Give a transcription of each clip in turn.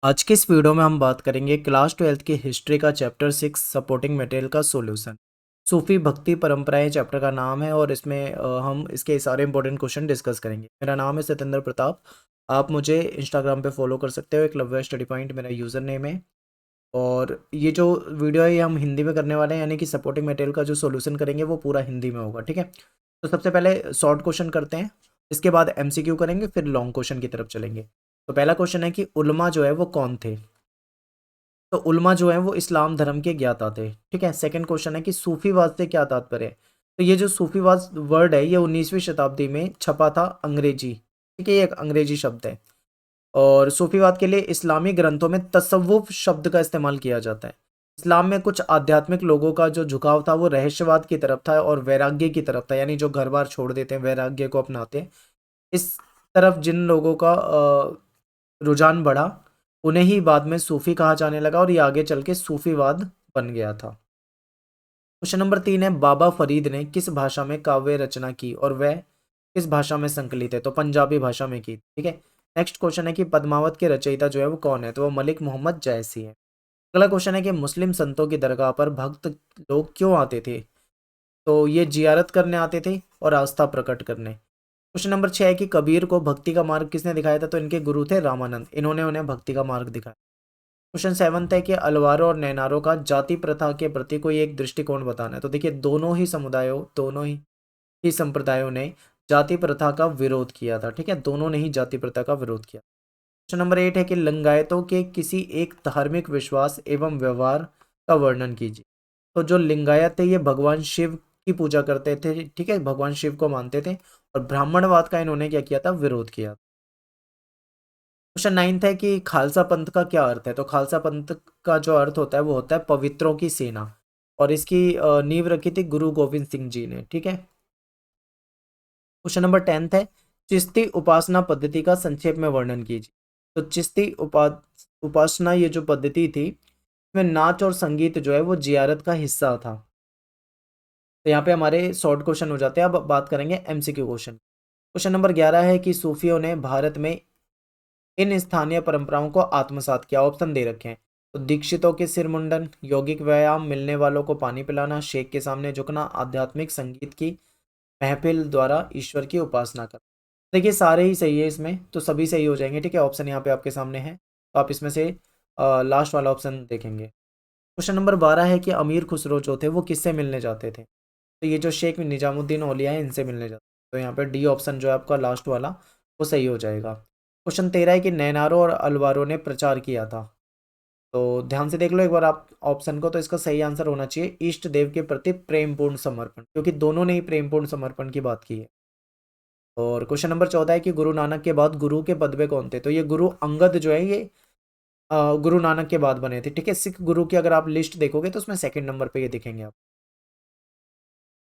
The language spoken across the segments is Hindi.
आज की इस वीडियो में हम बात करेंगे क्लास 12th की हिस्ट्री का चैप्टर 6 सपोर्टिंग मटेरियल का सॉल्यूशन। सूफी भक्ति परंपराएं चैप्टर का नाम है और इसमें हम इसके सारे इंपॉर्टेंट क्वेश्चन डिस्कस करेंगे। मेरा नाम है सत्येंद्र प्रताप। आप मुझे इंस्टाग्राम पे फॉलो कर सकते हो, एकलव्य स्टडी पॉइंट मेरा यूज़र नेम है। और ये जो वीडियो है ये हम हिंदी में करने वाले हैं, यानी कि सपोर्टिंग मटेरियल का जो सॉल्यूशन करेंगे वो पूरा हिंदी में होगा। ठीक है, तो सबसे पहले शॉर्ट क्वेश्चन करते हैं, इसके बाद एमसीक्यू करेंगे, फिर लॉन्ग क्वेश्चन की तरफ चलेंगे। तो पहला क्वेश्चन है कि उलमा जो है वो कौन थे। तो उलमा जो है वो इस्लाम धर्म के ज्ञाता थे। ठीक है, सेकंड क्वेश्चन है कि सूफीवाद से क्या तात्पर्य है। तो ये जो सूफीवाद वर्ड है ये 19वीं शताब्दी में छपा था, अंग्रेजी। ठीक है, ये एक अंग्रेजी शब्द है। और सूफीवाद के लिए इस्लामी ग्रंथों में तसव्वुफ शब्द का इस्तेमाल किया जाता है। इस्लाम में कुछ आध्यात्मिक लोगों का जो झुकाव था वो रहस्यवाद की तरफ था और वैराग्य की तरफ था, यानी जो घर बार छोड़ देते हैं, वैराग्य को अपनाते हैं। इस तरफ जिन लोगों का रुझान बढ़ा उन्हें ही बाद में सूफी कहा जाने लगा और ये आगे चल के सूफीवाद बन गया था। क्वेश्चन नंबर 3 है, बाबा फरीद ने किस भाषा में काव्य रचना की और वह किस भाषा में संकलित है। तो पंजाबी भाषा में की। ठीक है, नेक्स्ट क्वेश्चन है कि पद्मावत के रचयिता जो है वो कौन है। तो वो मलिक मोहम्मद जैसी है। अगला क्वेश्चन है कि मुस्लिम संतों की दरगाह पर भक्त लोग क्यों आते थे। तो ये जियारत करने आते थे और आस्था प्रकट करने। क्वेश्चन नंबर 6 है कि कबीर को भक्ति का मार्ग किसने दिखाया था। तो इनके गुरु थे रामानंद, इन्होंने उन्हें भक्ति का मार्ग दिखाया। क्वेश्चन 7 है कि अलवारों और नैनारों का जाति प्रथा के प्रति कोई एक दृष्टिकोण बताना है। तो देखिए, दोनों ही संप्रदायों ने जाति प्रथा का विरोध किया था। ठीक है, दोनों ने ही जाति प्रथा का विरोध किया। क्वेश्चन नंबर 8 है कि लिंगायतों के किसी एक धार्मिक विश्वास एवं व्यवहार का वर्णन कीजिए। तो जो लिंगायत थे ये भगवान शिव की पूजा करते थे। ठीक है, भगवान शिव को मानते थे और ब्राह्मणवाद का इन्होंने क्या किया था, विरोध किया। क्वेश्चन 9 है कि खालसा पंथ का क्या अर्थ है। तो खालसा पंथ का जो अर्थ होता है वो होता है पवित्रों की सेना, और इसकी नींव रखी थी गुरु गोविंद सिंह जी ने। ठीक है, क्वेश्चन नंबर 10 है, चिश्ती उपासना पद्धति का संक्षेप में वर्णन कीजिए। तो चिश्ती उपासना ये जो पद्धति थी इसमें नाच और संगीत जो है वो जियारत का हिस्सा था। तो यहाँ पे हमारे शॉर्ट क्वेश्चन हो जाते हैं। अब बात करेंगे एमसीक्यू क्वेश्चन। क्वेश्चन नंबर 11 है कि सूफियों ने भारत में इन स्थानीय परंपराओं को आत्मसात किया। ऑप्शन दे रखे हैं। तो दीक्षितों के सिर मुंडन, यौगिक व्यायाम, मिलने वालों को पानी पिलाना, शेख के सामने झुकना, आध्यात्मिक संगीत की महफिल द्वारा ईश्वर की उपासना करना। देखिए, सारे ही सही है इसमें, तो सभी सही हो जाएंगे। ठीक है, ऑप्शन यहाँ पे आपके सामने है, तो आप इसमें से लास्ट वाला ऑप्शन देखेंगे। क्वेश्चन नंबर 12 है कि अमीर खुसरो जो थे वो किससे मिलने जाते थे। तो ये जो शेख निजामुद्दीन औलिया है इनसे मिलने जाते हैं। तो यहाँ पे डी ऑप्शन जो है आपका लास्ट वाला वो सही हो जाएगा। क्वेश्चन 13 है कि नैनारों और अलवारों ने प्रचार किया था। तो ध्यान से देख लो एक बार आप ऑप्शन को, तो इसका सही आंसर होना चाहिए इष्ट देव के प्रति प्रेमपूर्ण समर्पण, क्योंकि दोनों ने ही प्रेमपूर्ण समर्पण की बात की है। और क्वेश्चन नंबर 14 है कि गुरु नानक के बाद गुरु के पद पे कौन थे। तो ये गुरु अंगद जो है ये गुरु नानक के बाद बने थे। ठीक है, सिख गुरु की अगर आप लिस्ट देखोगे तो उसमें सेकंड नंबर पे ये दिखेंगे आप।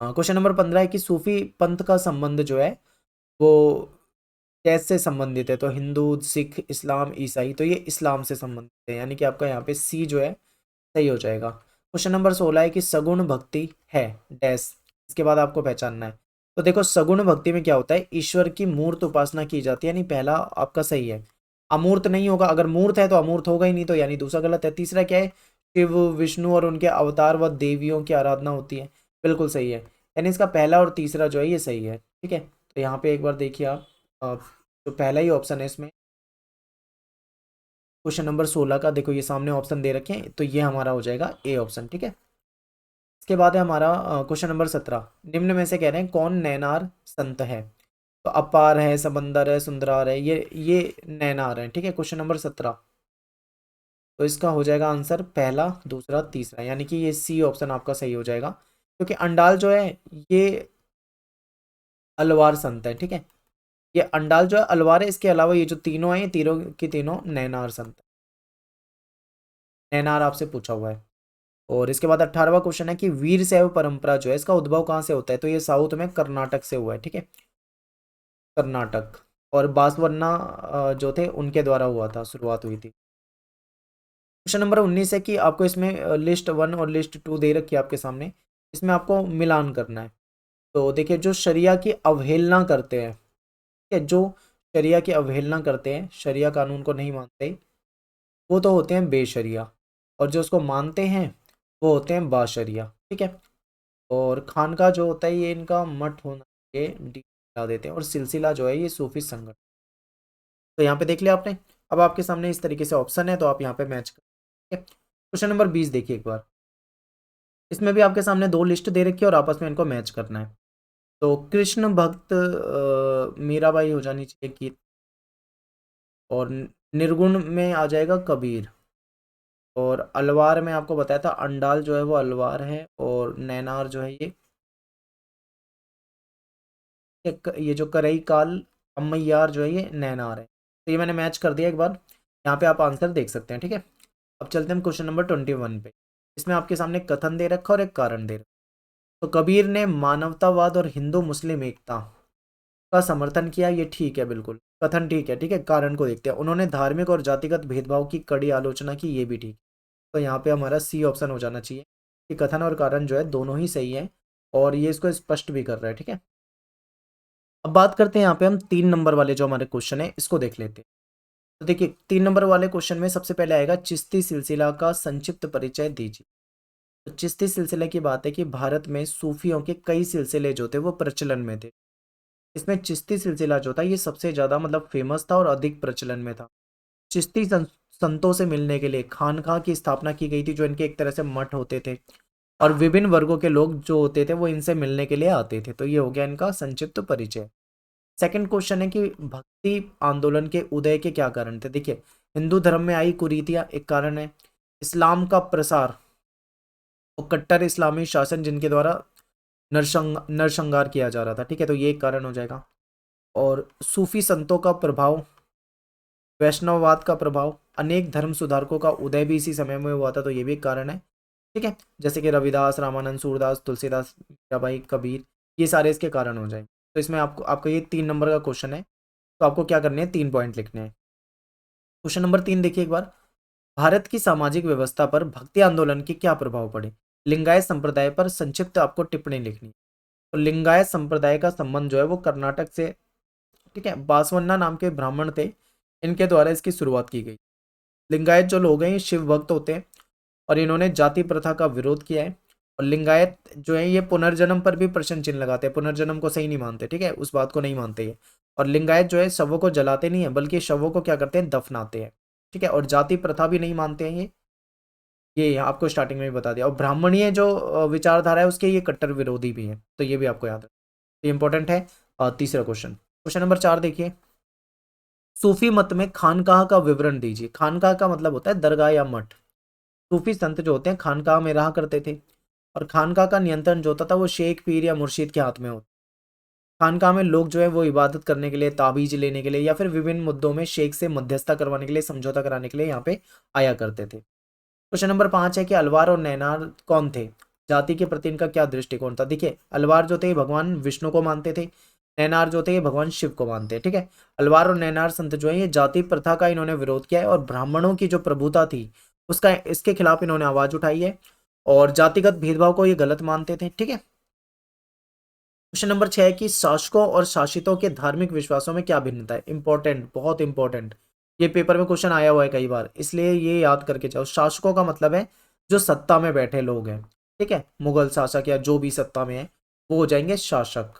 क्वेश्चन नंबर 15 है कि सूफी पंथ का संबंध जो है वो कैसे संबंधित है। तो हिंदू, सिख, इस्लाम, ईसाई, तो ये इस्लाम से संबंधित है, यानी कि आपका यहाँ पे सी जो है सही हो जाएगा। क्वेश्चन नंबर 16 है कि सगुण भक्ति है डैश, इसके बाद आपको पहचानना है। तो देखो, सगुण भक्ति में क्या होता है, ईश्वर की मूर्त उपासना की जाती है, यानी पहला आपका सही है। अमूर्त नहीं होगा, अगर मूर्त है तो अमूर्त होगा ही नहीं, तो यानी दूसरा गलत है। तीसरा क्या है, शिव विष्णु और उनके अवतार व देवियों की आराधना होती है, बिल्कुल सही है। यानी इसका पहला और तीसरा जो है ये सही है। ठीक है, तो यहाँ पे एक बार देखिए आप, जो पहला ही ऑप्शन है इसमें क्वेश्चन नंबर 16 का, देखो ये सामने ऑप्शन दे रखे हैं, तो ये हमारा हो जाएगा ए ऑप्शन। ठीक है, इसके बाद है हमारा क्वेश्चन नंबर 17, निम्न में से कह रहे हैं कौन नैनार संत है। तो अपार है, समंदर है, सुंदरार है, ये नैनार है। ठीक है, क्वेश्चन नंबर 17, तो इसका हो जाएगा आंसर पहला, दूसरा, तीसरा, यानी कि ये सी ऑप्शन आपका सही हो जाएगा, क्योंकि अंडाल जो है ये अलवार संत है। ठीक है, ये अंडाल जो है अलवार है, इसके अलावा ये जो तीनों हैं ये तीनों की तीनों नैनार संत है। नैनार आपसे पूछा हुआ है। और इसके बाद 18वां क्वेश्चन है कि वीर शैव परंपरा जो है इसका उद्भव कहाँ से होता है। तो ये साउथ में कर्नाटक से हुआ है। ठीक है, कर्नाटक, और बांसवाना जो थे उनके द्वारा हुआ था, शुरुआत हुई थी। क्वेश्चन नंबर 19 है कि आपको इसमें लिस्ट 1 और लिस्ट 2 दे रखी है आपके सामने, इसमें आपको मिलान करना है। तो देखिए, जो शरिया की अवहेलना करते हैं, ठीक है, जो शरिया की अवहेलना करते हैं, शरिया कानून को नहीं मानते, वो तो होते हैं बेशरिया, और जो उसको मानते हैं वो होते हैं बाशरिया। ठीक है, और खानका जो होता है ये इनका मठ होना, ये डी ला देते हैं, और सिलसिला जो है ये सूफी संगठन। तो यहाँ पे देख लिया आपने। अब आपके सामने इस तरीके से ऑप्शन है, तो आप यहाँ पे मैच कर। क्वेश्चन नंबर 20 देखिए एक बार। इसमें भी आपके सामने दो लिस्ट दे रखी है और आपस में इनको मैच करना है। तो कृष्ण भक्त मीराबाई हो जानी चाहिए कि, और निर्गुण में आ जाएगा कबीर, और अलवार में आपको बताया था अंडाल जो है वो अलवार है, और नैनार जो है ये जो करई काल अम्मैयार जो है ये नैनार है। तो ये मैंने मैच कर दिया एक बार, यहाँ पे आप आंसर देख सकते हैं। ठीक है, अब चलते हैं क्वेश्चन नंबर 21 पे। इसमें आपके सामने एक कथन दे रखा है और एक कारण दे रखा है। तो कबीर ने मानवतावाद और हिंदू मुस्लिम एकता का समर्थन किया, ये ठीक है, बिल्कुल कथन ठीक है। ठीक है, कारण को देखते हैं। उन्होंने धार्मिक और जातिगत भेदभाव की कड़ी आलोचना की, ये भी ठीक। तो यहाँ पे हमारा सी ऑप्शन हो जाना चाहिए कि कथन और कारण जो है दोनों ही सही है, और ये इसको स्पष्ट भी कर रहा है। ठीक है, अब बात करते हैं यहाँ पे हम 3 नंबर वाले जो हमारे क्वेश्चन है इसको देख लेते हैं। तो देखिए 3 नंबर वाले क्वेश्चन में सबसे पहले आएगा चिश्ती सिलसिला का संक्षिप्त परिचय दीजिए। तो चिश्ती सिलसिले की बात है कि भारत में सूफियों के कई सिलसिले जो थे वो प्रचलन में थे। इसमें चिश्ती सिलसिला जो था ये सबसे ज्यादा मतलब फेमस था और अधिक प्रचलन में था। चिश्ती संतों से मिलने के लिए खानकाह की स्थापना की गई थी, जो इनके एक तरह से मठ होते थे, और विभिन्न वर्गों के लोग जो होते थे वो इनसे मिलने के लिए आते थे। तो ये हो गया इनका संक्षिप्त परिचय। सेकंड क्वेश्चन है कि भक्ति आंदोलन के उदय के क्या कारण थे। देखिए हिंदू धर्म में आई कुरीतियां एक कारण है, इस्लाम का प्रसार और कट्टर इस्लामी शासन जिनके द्वारा नरसंहार किया जा रहा था। ठीक है, तो ये एक कारण हो जाएगा। और सूफी संतों का प्रभाव, वैष्णववाद का प्रभाव, अनेक धर्म सुधारकों का उदय भी इसी समय में हुआ था, तो ये भी एक कारण है। ठीक है, जैसे कि रविदास, रामानंद, सूरदास, तुलसीदास, मीराबाई, कबीर, ये सारे इसके कारण हो जाएंगे। तो इसमें आपको आपका ये 3 नंबर का क्वेश्चन है, तो आपको क्या करने हैं, 3 पॉइंट लिखने हैं। क्वेश्चन नंबर 3 देखिए एक बार। भारत की सामाजिक व्यवस्था पर भक्ति आंदोलन के क्या प्रभाव पड़े। लिंगायत संप्रदाय पर संक्षिप्त आपको टिप्पणी लिखनी है। तो लिंगायत संप्रदाय का संबंध जो है वो कर्नाटक से, ठीक है, बासवन्ना नाम के ब्राह्मण थे, इनके द्वारा इसकी शुरुआत की गई। लिंगायत जो लोग हैं ये शिव भक्त होते हैं, और इन्होंने जाति प्रथा का विरोध किया है। और लिंगायत जो है ये पुनर्जन्म पर भी प्रश्न चिन्ह लगाते हैं, पुनर्जन्म को सही नहीं मानते। ठीक है, उस बात को नहीं मानते ये। और लिंगायत जो है शवों को जलाते नहीं है, बल्कि शवों को क्या करते हैं, दफनाते हैं। ठीक है, और जाति प्रथा भी नहीं मानते हैं ये आपको स्टार्टिंग में भी बता दिया। और ब्राह्मणीय जो विचारधारा है उसके ये कट्टर विरोधी भी है, तो ये भी आपको याद है, तो इंपॉर्टेंट है। तीसरा क्वेश्चन, क्वेश्चन नंबर 4 देखिए। सूफी मत में खानकाह का विवरण दीजिए। खानकाह का मतलब होता है दरगाह या मठ। सूफी संत जो होते हैं खानकाह में रहा करते थे, और खानकाह का नियंत्रण जो होता था वो शेख, पीर या मुर्शिद के हाथ में होता। खानकाह में लोग जो है वो इबादत करने के लिए, ताबीज लेने के लिए, या फिर विभिन्न मुद्दों में शेख से मध्यस्थता करवाने के लिए, समझौता कराने के लिए यहाँ पे आया करते थे। क्वेश्चन नंबर 5 है कि अलवार और नैनार कौन थे, जाति के प्रति इनका क्या दृष्टिकोण था। देखिए अलवार जो थे ये भगवान विष्णु को मानते थे, नैनार जो थे ये भगवान शिव को मानते हैं। ठीक है, अलवार और नैनार संत जो है ये जाति प्रथा का इन्होंने विरोध किया है, और ब्राह्मणों की जो प्रभुता थी उसका इसके खिलाफ इन्होंने आवाज उठाई है, और जातिगत भेदभाव को ये गलत मानते थे। ठीक है, क्वेश्चन नंबर 6 है कि शासकों और शासितों के धार्मिक विश्वासों में क्या भिन्नता है। इंपॉर्टेंट, बहुत इंपॉर्टेंट, ये पेपर में क्वेश्चन आया हुआ है कई बार, इसलिए ये याद करके जाओ। शासकों का मतलब है जो सत्ता में बैठे लोग हैं। ठीक है, मुगल शासक या जो भी सत्ता में है वो हो जाएंगे शासक,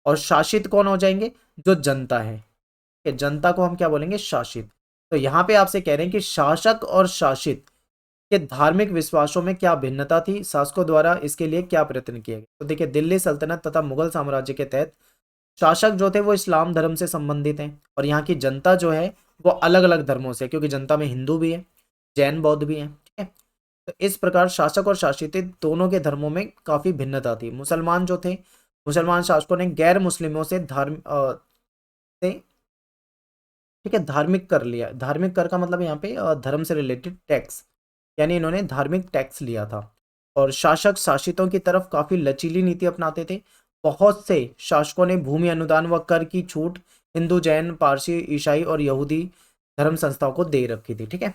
और शासित कौन हो जाएंगे, जो जनता है। ठीक है, जनता को हम क्या बोलेंगे, शासित। तो यहाँ पे आपसे कह रहे हैं कि शासक और शासित के धार्मिक विश्वासों में क्या भिन्नता थी, शासकों द्वारा इसके लिए क्या प्रयत्न किए गए। तो देखिए दिल्ली सल्तनत तथा मुगल साम्राज्य के तहत शासक जो थे वो इस्लाम धर्म से संबंधित हैं, और यहाँ की जनता जो है वो अलग अलग धर्मों से, क्योंकि जनता में हिंदू भी है, जैन बौद्ध भी है। ठीक है, तो इस प्रकार शासक और शासित दोनों के धर्मों में काफी भिन्नता थी। मुसलमान जो थे, मुसलमान शासकों ने गैर मुस्लिमों से से, ठीक है, धार्मिक कर लिया। धार्मिक कर का मतलब यहाँ पे धर्म से रिलेटेड टैक्स, यानी इन्होंने धार्मिक टैक्स लिया था। और शासक शासितों की तरफ काफी लचीली नीति अपनाते थे। बहुत से शासकों ने भूमि अनुदान व कर की छूट हिंदू, जैन, पारसी, ईसाई और यहूदी धर्म संस्थाओं को दे रखी थी। ठीक है,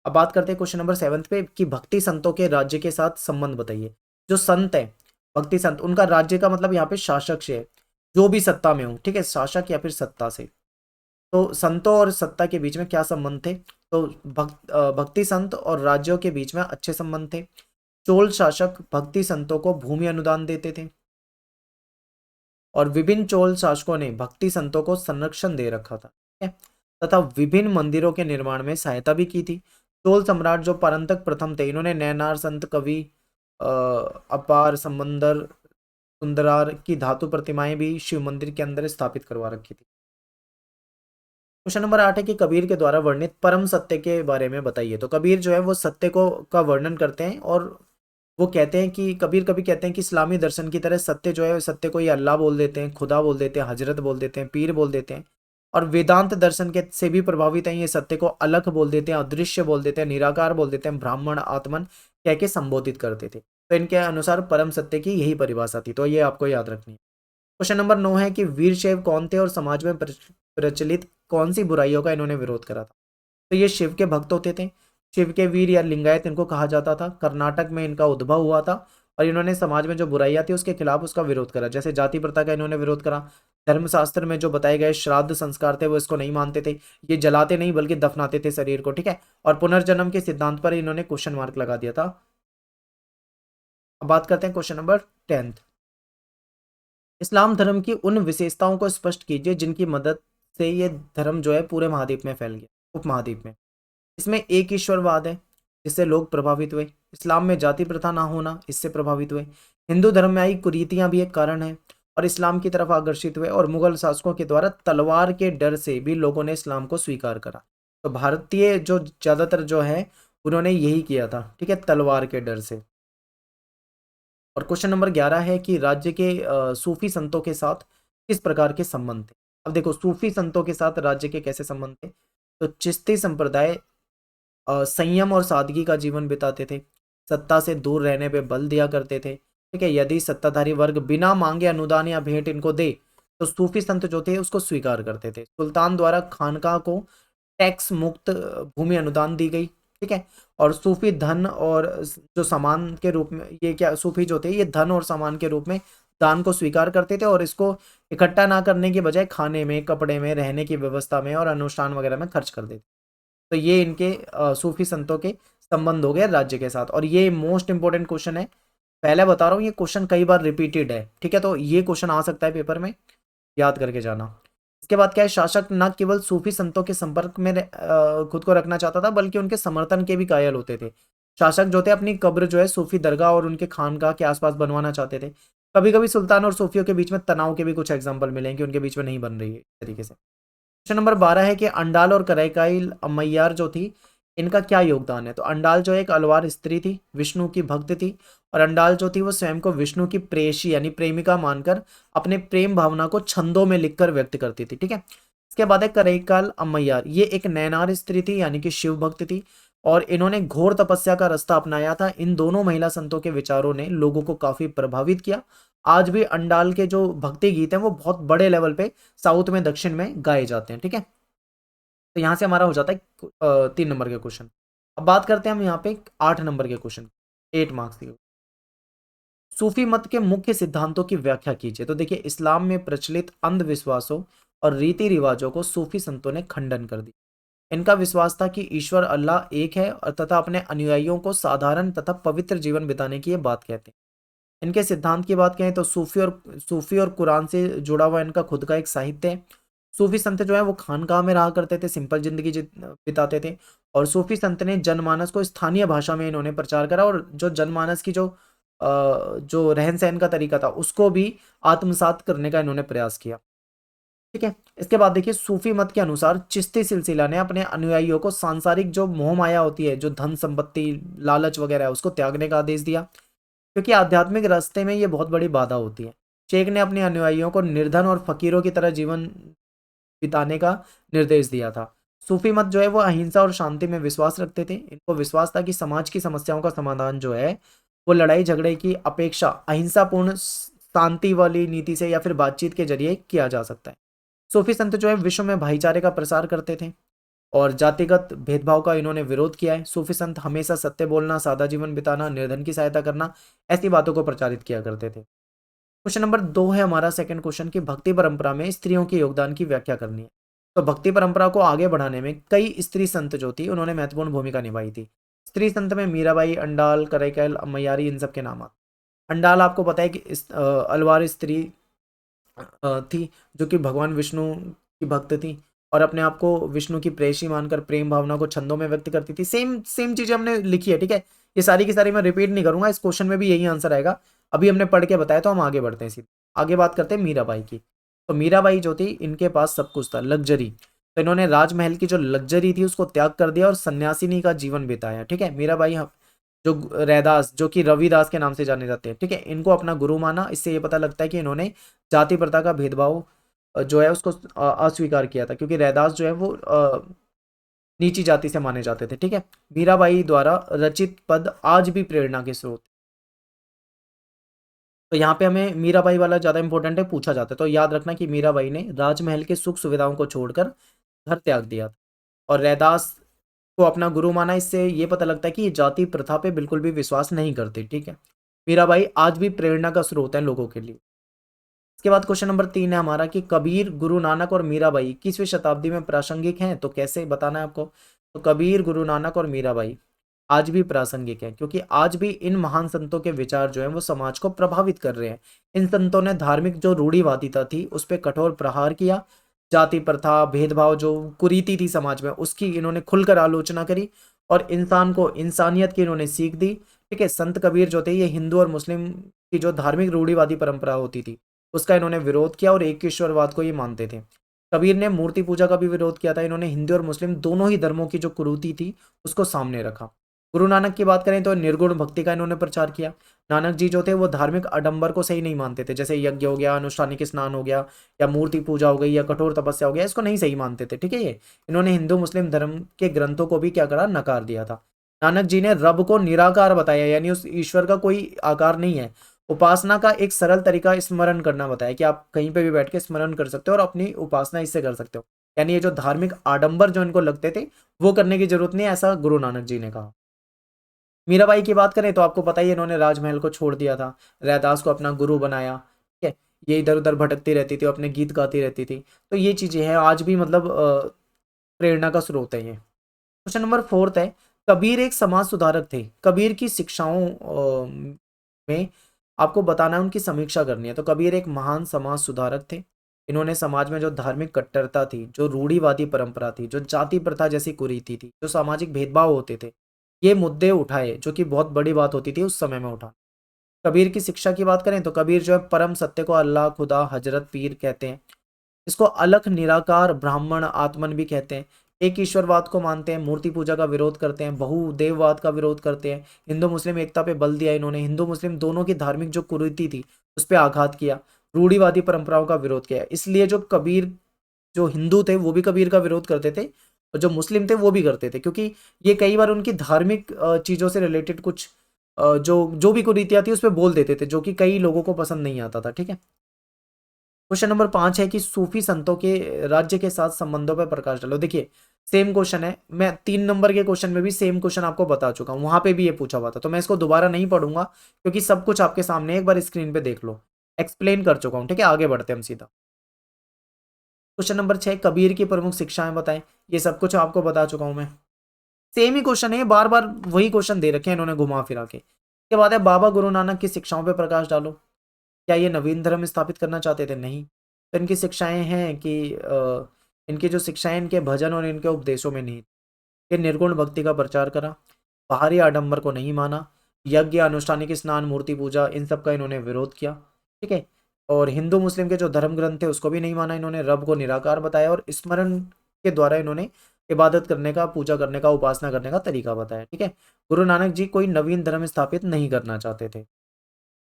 अब बात करते हैं क्वेश्चन नंबर 7 पे कि भक्ति संतों के राज्य के साथ संबंध बताइए। जो संत है, भक्ति संत, उनका राज्य का मतलब यहाँ पे शासक से है, जो भी सत्ता में हो। ठीक है, शासक या फिर सत्ता से। तो संतों और सत्ता के बीच में क्या संबंध थे, तो भक्ति संत और राज्यों के बीच में अच्छे संबंध थे। चोल शासक भक्ति संतों को भूमि अनुदान देते थे और विभिन्न चोल शासकों ने भक्ति संतों को संरक्षण दे रखा था, ठीक है? तथा विभिन्न मंदिरों के निर्माण में सहायता भी की थी। चोल सम्राट जो परंतक प्रथम थे, इन्होंने नैनार, संत कवि, अपार, समंदर, सुंदरार की धातु प्रतिमाएं भी शिव मंदिर के अंदर स्थापित करवा रखी थी। क्वेश्चन नंबर 8 है कि कबीर के द्वारा वर्णित परम सत्य के बारे में बताइए। तो कबीर जो है वो सत्य को का वर्णन करते हैं और वो कहते हैं कि कबीर कभी कहते हैं कि इस्लामी दर्शन की तरह सत्य जो है, सत्य को ये अल्लाह बोल देते हैं, खुदा बोल देते हैं, हजरत बोल देते हैं, पीर बोल देते हैं। और वेदांत दर्शन के से भी प्रभावित हैं, ये सत्य को अलख बोल देते हैं, अदृश्य बोल देते हैं, निराकार बोल देते हैं, ब्राह्मण, आत्मन कह के संबोधित करते थे। तो इनके अनुसार परम सत्य की यही परिभाषा थी, तो ये आपको याद रखनी है। क्वेश्चन नंबर 9 है कि वीरशैव कौन थे और समाज में प्रचलित कौन सी बुराइयों का इन्होंने विरोध करा था। तो ये शिव के भक्त होते थे। शिव के वीर या लिंगायत इनको कहा जाता था। कर्नाटक में इनका उद्भव हुआ था और इन्होंने समाज में जो बुराइयां थी उसके खिलाफ उसका विरोध करा। जैसे जाति प्रथा का इन्होंने विरोध करा। धर्मशास्त्र में जो बताए गए श्राद्ध संस्कार थे वो इसको नहीं मानते थे। ये जलाते नहीं बल्कि दफनाते थे शरीर को, ठीक है। और पुनर्जन्म के सिद्धांत पर इन्होंने क्वेश्चन मार्क लगा दिया था। अब बात करते हैं क्वेश्चन नंबर 10। इस्लाम धर्म की उन विशेषताओं को स्पष्ट कीजिए जिनकी मदद से ये धर्म जो है पूरे महाद्वीप में फैल गया, उपमहाद्वीप में। इसमें एक ईश्वरवाद है जिससे लोग प्रभावित हुए। इस्लाम में जाति प्रथा ना होना, इससे प्रभावित हुए। हिंदू धर्म में आई कुरीतियां भी एक कारण है और इस्लाम की तरफ आकर्षित हुए। और मुगल शासकों के द्वारा तलवार के डर से भी लोगों ने इस्लाम को स्वीकार करा। तो भारतीय जो ज्यादातर जो है उन्होंने यही किया था, ठीक है, तलवार के डर से। और क्वेश्चन नंबर 11 है कि राज्य के सूफी संतों के साथ किस प्रकार के संबंध थे। अब देखो, सूफी संतों के साथ राज्य के कैसे संबंध थे। तो चिश्ती संप्रदाय संयम और सादगी का जीवन बिताते थे। सत्ता से दूर रहने पे बल दिया करते थे, ठीक है। यदि सत्ताधारी वर्ग बिना मांगे अनुदान या भेंट इनको दे तो सूफी संत जो थे उसको स्वीकार करते थे। सुल्तान द्वारा खानका को टैक्स मुक्त भूमि अनुदान दी गई, ठीक है। और सूफी धन और जो सामान के रूप में, ये क्या सूफी जो थे ये धन और सामान के रूप में दान को स्वीकार करते थे और इसको इकट्ठा ना करने के बजाय खाने में, कपड़े में, रहने की व्यवस्था में और अनुष्ठान वगैरह में खर्च कर देते। तो ये इनके सूफी संतों के संबंध हो गए राज्य के साथ। और ये मोस्ट इंपॉर्टेंट क्वेश्चन है, पहले बता रहा हूँ, ये क्वेश्चन कई बार रिपीटेड है, ठीक है। तो ये क्वेश्चन आ सकता है पेपर में, याद करके जाना। इसके बाद क्या है, शासक न केवल सूफी संतों के संपर्क में खुद को रखना चाहता था बल्कि उनके समर्थन के भी कायल होते थे। शासक जो थे अपनी कब्र जो है सूफी दरगाह और उनके खानगाह के आसपास बनवाना चाहते थे। कभी कभी सुल्तान और सूफियों के बीच में तनाव के भी कुछ एग्जाम्पल मिलेंगे, उनके बीच में नहीं बन रही है इस तरीके से। क्वेश्चन नंबर 12 है कि अंडाल और करैकाइल अम्मैयार जो थी इनका क्या योगदान है। तो अंडाल जो एक अलवार स्त्री थी, विष्णु की भक्त थी। और अंडाल जो थी वो स्वयं को विष्णु की प्रेयसी यानी प्रेमिका मानकर अपने प्रेम भावना को छंदों में लिखकर व्यक्त करती थी, ठीक है। इसके बाद है करैकाल अम्मैयार, ये एक नैनार स्त्री थी यानी कि शिव भक्त थी और इन्होंने घोर तपस्या का रास्ता अपनाया था। इन दोनों महिला संतों के विचारों ने लोगों को काफी प्रभावित किया। आज भी अंडाल के जो भक्ति गीत हैं वो बहुत बड़े लेवल पे साउथ में, दक्षिण में गाए जाते हैं, ठीक है। तो यहाँ से हमारा हो जाता है 3 नंबर के क्वेश्चन। अब बात करते हैं हम यहाँ पे 8 नंबर के क्वेश्चन, 8 मार्क्स के। सूफी मत के मुख्य सिद्धांतों की व्याख्या कीजिए। तो देखिए, इस्लाम में प्रचलित अंधविश्वासों और रीति रिवाजों को सूफी संतों ने खंडन कर दिया। इनका विश्वास था कि ईश्वर अल्लाह एक है और तथा अपने अनुयायियों को साधारण तथा पवित्र जीवन बिताने की ये बात कहते हैं। इनके सिद्धांत की बात करें तो सूफी और कुरान से जुड़ा हुआ इनका खुद का एक साहित्य है। सूफी संत जो है वो खानकाह में रहा करते थे, सिंपल जिंदगी बिताते थे। और सूफी संत ने जनमानस को स्थानीय भाषा में इन्होंने प्रचार करा और जो जनमानस की जो रहन सहन का तरीका था उसको भी आत्मसात करने का इन्होंने प्रयास किया, ठीक है। इसके बाद देखिए, सूफी मत के अनुसार चिश्ती सिलसिला ने अपने अनुयायियों को सांसारिक जो मोह माया होती है, जो धन संपत्ति, लालच वगैरह है, उसको त्यागने का आदेश दिया क्योंकि आध्यात्मिक रास्ते में ये बहुत बड़ी बाधा होती है। शेख ने अपने अनुयायियों को निर्धन और फकीरों की तरह जीवन बिताने का निर्देश दिया था। सूफी मत जो है वो अहिंसा और शांति में विश्वास रखते थे। इनको विश्वास था कि समाज की समस्याओं का समाधान जो है वो लड़ाई झगड़े की अपेक्षा अहिंसापूर्ण शांति वाली नीति से या फिर बातचीत के जरिए किया जा सकता है। सूफी संत जो है विश्व में भाईचारे का प्रसार करते थे और जातिगत भेदभाव का इन्होंने विरोध किया है। सूफी संत हमेशा सत्य बोलना, सादा जीवन बिताना, निर्धन की सहायता करना, ऐसी बातों को प्रचारित किया करते थे। क्वेश्चन नंबर 2 है हमारा सेकंड क्वेश्चन कि भक्ति परंपरा में स्त्रियों के योगदान की व्याख्या करनी है। तो भक्ति परंपरा को आगे बढ़ाने में कई स्त्री संत जो थी उन्होंने महत्वपूर्ण भूमिका निभाई थी। स्त्री संत में मीराबाई, अंडाल, करैकल, अम्मयारी, इन सब के नाम आते। अंडाल आपको पता है कि अलवार स्त्री थी जो कि भगवान विष्णु की भक्त थी और अपने आप को विष्णु की प्रेयसी मानकर प्रेम भावना को छंदों में व्यक्त करती थी। सेम सेम चीजें हमने लिखी है, ठीक है। ये सारी की सारी मैं रिपीट नहीं करूंगा, इस क्वेश्चन में भी यही आंसर आएगा। अभी हमने पढ़ के बताया, तो हम आगे बढ़ते हैं। सीधे आगे बात करते हैं मीराबाई की। तो मीराबाई जो थी, इनके पास सब कुछ था, लग्जरी। तो इन्होंने राजमहल की जो लग्जरी थी उसको त्याग कर दिया और सन्यासिनी का जीवन बिताया, ठीक है। मीराबाई जो रैदास, जो कि रविदास के नाम से जाने जाते हैं, ठीक है, इनको अपना गुरु माना। इससे ये पता लगता है कि इन्होंने जाति प्रथा का भेदभाव जो है उसको अस्वीकार किया था, क्योंकि रैदास जो है वो नीची जाति से माने जाते थे, ठीक है। मीराबाई द्वारा रचित पद आज भी प्रेरणा के स्रोत। तो यहाँ पे हमें मीराबाई वाला ज्यादा इंपॉर्टेंट है, पूछा जाता है, तो याद रखना कि मीराबाई ने राजमहल के सुख सुविधाओं को छोड़कर घर त्याग दिया था और रैदास को अपना गुरु माना। इससे ये पता लगता है कि ये जाति प्रथा पे बिल्कुल भी विश्वास नहीं करती, ठीक है। मीराबाई आज भी प्रेरणा का स्रोत है लोगों के लिए। इसके बाद क्वेश्चन नंबर 3 है हमारा कि कबीर, गुरु नानक और मीराबाई 21वीं शताब्दी में प्रासंगिक हैं, तो कैसे बताना है आपको। तो कबीर, गुरु नानक और मीराबाई आज भी प्रासंगिक है, क्योंकि आज भी इन महान संतों के विचार जो है वो समाज को प्रभावित कर रहे हैं। इन संतों ने धार्मिक जो रूढ़िवादिता थी उस पर कठोर प्रहार किया। जाति प्रथा, भेदभाव, जो कुरीति थी समाज में, उसकी इन्होंने खुलकर आलोचना करी और इंसान को इंसानियत की इन्होंने सीख दी, ठीक है। संत कबीर जो थे, ये हिंदू और मुस्लिम की जो धार्मिक रूढ़िवादी परंपरा होती थी उसका इन्होंने विरोध किया और एक ईश्वरवाद को ये मानते थे। कबीर ने मूर्ति पूजा का भी विरोध किया था। इन्होंने हिंदू और मुस्लिम दोनों ही धर्मों की जो कुरीति थी उसको सामने रखा। गुरु नानक की बात करें तो निर्गुण भक्ति का इन्होंने प्रचार किया। नानक जी जो थे वो धार्मिक आडंबर को सही नहीं मानते थे, जैसे यज्ञ हो गया, अनुष्ठानिक स्नान हो गया, या मूर्ति पूजा हो गई, या कठोर तपस्या हो गया, इसको नहीं सही मानते थे, ठीक है। ये इन्होंने हिंदू मुस्लिम धर्म के ग्रंथों को भी क्या करा, नकार दिया था। नानक जी ने रब को निराकार बताया, यानी उस ईश्वर का कोई आकार नहीं है। उपासना का एक सरल तरीका स्मरण करना बताया कि आप कहीं पे भी बैठ के स्मरण कर सकते हो और अपनी उपासना इससे कर सकते हो। यानी ये जो धार्मिक आडंबर जो इनको लगते थे वो करने की जरूरत नहीं है, ऐसा गुरु नानक जी ने कहा। मीराबाई की बात करें तो आपको पता ही है, इन्होंने राजमहल को छोड़ दिया था, रैदास को अपना गुरु बनाया, ठीक है। ये इधर उधर भटकती रहती थी, अपने गीत गाती रहती थी। तो ये चीजें हैं, आज भी मतलब प्रेरणा का स्रोत है ये। क्वेश्चन नंबर 4 है, कबीर एक समाज सुधारक थे। कबीर की शिक्षाओं में आपको बताना है, उनकी समीक्षा करनी है। तो कबीर एक महान समाज सुधारक थे। इन्होंने समाज में जो धार्मिक कट्टरता थी, जो रूढ़िवादी परंपरा थी, जो जाति प्रथा जैसी कुरीति थी, जो सामाजिक भेदभाव होते थे, ये मुद्दे उठाए, जो कि बहुत बड़ी बात होती थी उस समय में उठा। कबीर की शिक्षा की बात करें तो कबीर जो है परम सत्य को अल्लाह, खुदा, हजरत, पीर कहते हैं। इसको अलख, निराकार, ब्राह्मण, आत्मन भी कहते हैं। एक ईश्वरवाद को मानते हैं, मूर्ति पूजा का विरोध करते हैं, बहुदेववाद का विरोध करते हैं। हिंदू मुस्लिम एकता पे बल दिया इन्होंने। हिंदू मुस्लिम दोनों की धार्मिक जो कुरीति थी उस पर आघात किया। रूढ़िवादी परंपराओं का विरोध किया। इसलिए जो कबीर, जो हिंदू थे वो भी कबीर का विरोध करते थे और जो मुस्लिम थे वो भी करते थे, क्योंकि ये कई बार उनकी धार्मिक चीजों से रिलेटेड कुछ जो जो भी कुरीतियां थी उस पर बोल देते थे, जो कि कई लोगों को पसंद नहीं आता था, ठीक है। क्वेश्चन नंबर 5 है कि सूफी संतों के राज्य के साथ संबंधों पर प्रकाश डालो। देखिए सेम क्वेश्चन है, मैं 3 नंबर के क्वेश्चन में भी सेम क्वेश्चन आपको बता चुका हूं, वहां पे भी ये पूछा हुआ था, तो मैं इसको दोबारा नहीं पढ़ूंगा क्योंकि सब कुछ आपके सामने एक बार स्क्रीन पे देख लो, एक्सप्लेन कर चुका हूं, ठीक है। आगे बढ़ते हैं हम सीधा। क्वेश्चन नंबर 6, कबीर की प्रमुख शिक्षाएं बताएं। ये सब कुछ आपको बता चुका हूं मैं। सेम ही क्वेश्चन है, बार बार वही क्वेश्चन दे रखे हैं इन्होंने घुमा फिरा के। इसके बाद है, बाबा गुरु नानक की शिक्षाओं पर प्रकाश डालो। क्या ये नवीन धर्म स्थापित करना चाहते थे? नहीं। तो इनकी शिक्षाएं हैं कि इनकी जो शिक्षाएं इनके भजन और इनके उपदेशों में नहीं। ये निर्गुण भक्ति का प्रचार करा, बाहरी आडंबर को नहीं माना, यज्ञ, अनुष्ठानिक स्नान, मूर्ति पूजा, इन सब का इन्होंने विरोध किया, ठीक है। और हिंदू मुस्लिम के जो धर्म ग्रंथ थे उसको भी नहीं माना इन्होंने। रब को निराकार बताया और स्मरण के द्वारा इन्होंने इबादत करने का, पूजा करने का, उपासना करने का तरीका बताया, ठीक है। गुरु नानक जी कोई नवीन धर्म स्थापित नहीं करना चाहते थे।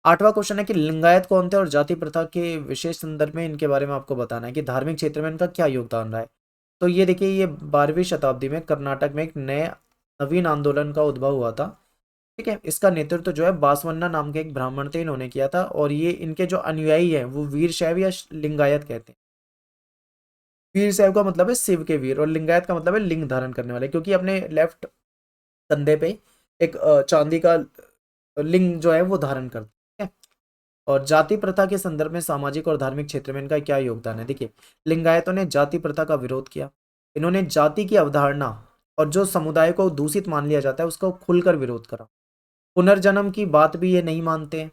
8वां क्वेश्चन है कि लिंगायत कौन थे और जाति प्रथा के विशेष संदर्भ में इनके बारे में आपको बताना है कि धार्मिक क्षेत्र में इनका क्या योगदान रहा है। तो ये देखिए, ये 12वीं शताब्दी में कर्नाटक में एक नए नवीन आंदोलन का उद्भव हुआ था, ठीक है। इसका नेतृत्व जो है बासवन्ना नाम के एक ब्राह्मण थे, इन्होंने किया था। और ये इनके जो अनुयायी हैं वो वीर शैव या लिंगायत कहते हैं। वीर शैव का मतलब है शिव के वीर और लिंगायत का मतलब है लिंग धारण करने वाले, क्योंकि अपने लेफ्ट कंधे पे एक चांदी का लिंग जो है वो धारण करते हैं, ठीक है। और जाति प्रथा के संदर्भ में सामाजिक और धार्मिक क्षेत्र में इनका क्या योगदान है? देखिए, लिंगायतों ने जाति प्रथा का विरोध किया। इन्होंने जाति की अवधारणा और जो समुदाय को दूषित मान लिया जाता है उसका खुलकर विरोध करा। पुनर्जन्म की बात भी ये नहीं मानते हैं।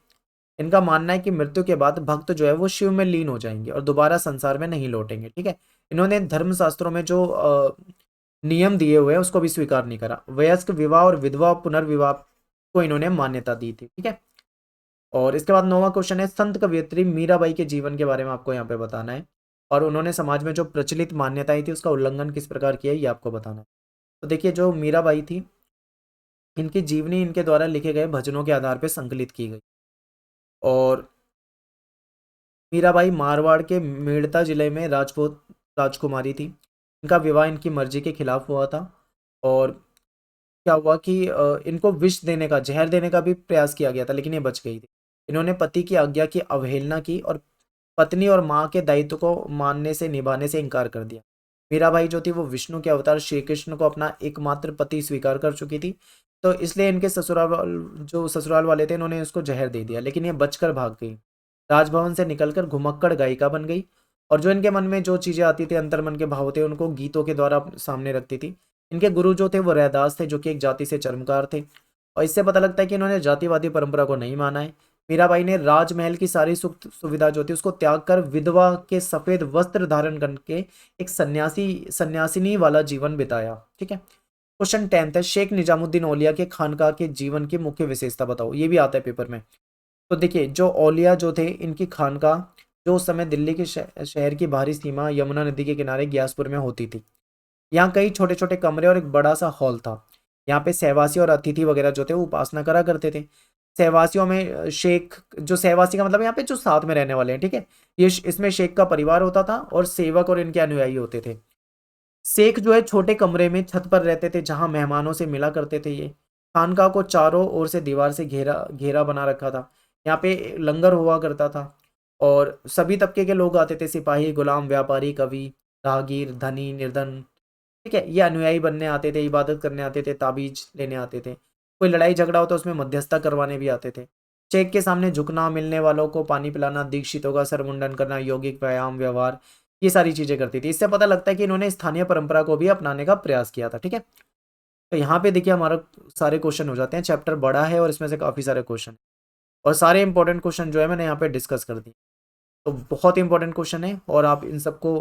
इनका मानना है कि मृत्यु के बाद भक्त जो है वो शिव में लीन हो जाएंगे और दोबारा संसार में नहीं लौटेंगे। ठीक है। इन्होंने धर्मशास्त्रों में जो नियम दिए हुए हैं उसको भी स्वीकार नहीं करा। वयस्क विवाह और विधवा पुनर्विवाह को इन्होंने मान्यता दी थी। ठीक है। और इसके बाद 9वां क्वेश्चन है, संत कवयित्री मीराबाई के जीवन के बारे में आपको यहाँ पे बताना है और उन्होंने समाज में जो प्रचलित मान्यताएं थी उसका उल्लंघन किस प्रकार किया ये आपको बताना है। तो देखिए, जो मीराबाई थी, इनकी जीवनी इनके द्वारा लिखे गए भजनों के आधार पर संकलित की गई। और मीराबाई मारवाड़ के मेड़ता जिले में राजपूत राजकुमारी थी। इनका विवाह इनकी मर्जी के खिलाफ हुआ था। और क्या हुआ कि इनको विष देने का, जहर देने का भी प्रयास किया गया था, लेकिन ये बच गई थी। इन्होंने पति की आज्ञा की अवहेलना की और पत्नी और माँ के दायित्व को मानने से निभाने से इनकार कर दिया। मीराबाई जो थी वो विष्णु के अवतार श्री कृष्ण को अपना एकमात्र पति स्वीकार कर चुकी थी। तो इसलिए इनके ससुराल वाले थे, इन्होंने उसको जहर दे दिया, लेकिन ये बचकर भाग गई। राजभवन से निकलकर घुमक्कड़ गायिका बन गई और जो इनके मन में जो चीजें आती थी, अंतर्मन के भाव थे, उनको गीतों के द्वारा सामने रखती थी। इनके गुरु जो थे वो रैदास थे, जो कि एक जाति से चर्मकार थे। और इससे पता लगता है कि इन्होंने जातिवादी परंपरा को नहीं माना है। मीराबाई ने राजमहल की सारी सुख सुविधा जो थी उसको त्याग कर विधवा के सफेद वस्त्र धारण करके एक सन्यासिनी वाला जीवन बिताया। ठीक है। क्वेश्चन 10th है, शेख निजामुद्दीन औलिया के खानका के जीवन की मुख्य विशेषता बताओ। ये भी आता है पेपर में। तो देखिए, जो औलिया जो थे, इनकी खानका जो उस समय दिल्ली के शहर की बाहरी सीमा यमुना नदी के किनारे ग्यासपुर में होती थी। यहाँ कई छोटे छोटे कमरे और एक बड़ा सा हॉल था। यहाँ पे सहवासी और अतिथि वगैरह जो थे वो उपासना करा करते थे। सहवासियों में शेख, जो सहवासी का मतलब यहाँ पे जो साथ में रहने वाले हैं, ठीक है, ये इसमें शेख का परिवार होता था और सेवक और इनके अनुयायी होते थे। शेख जो है छोटे कमरे में छत पर रहते थे जहां मेहमानों से मिला करते थे। ये खानका को चारों ओर से दीवार से घेरा घेरा बना रखा था। यहाँ पे लंगर हुआ करता था और सभी तबके के लोग आते थे, सिपाही, गुलाम, व्यापारी, कवि, राहगीर, धनी, निर्धन। ठीक है। ये अनुयायी बनने आते थे, इबादत करने आते थे, ताबीज लेने आते थे। कोई लड़ाई झगड़ा हो तो उसमें मध्यस्थता करवाने भी आते थे। शेख के सामने झुकना, मिलने वालों को पानी पिलाना, दीक्षितों का सरमुंडन करना, यौगिक व्यायाम, व्यवहार, ये सारी चीजें करती थी। इससे पता लगता है कि इन्होंने स्थानीय परंपरा को भी अपनाने का प्रयास किया था। ठीक है। तो यहाँ पे देखिए हमारा सारे क्वेश्चन हो जाते हैं। चैप्टर बड़ा है और इसमें से काफी सारे क्वेश्चन और सारे इंपॉर्टेंट क्वेश्चन जो है मैंने यहाँ पे डिस्कस कर दिए। तो बहुत इंपॉर्टेंट क्वेश्चन है और आप इन सबको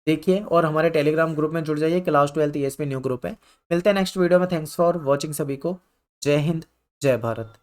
देखिए और हमारे टेलीग्राम ग्रुप में जुड़ जाइए। क्लास 12 ईएसपी न्यू ग्रुप है। मिलते हैं नेक्स्ट वीडियो में। थैंक्स फॉर वॉचिंग सभी को। जय हिंद, जय भारत।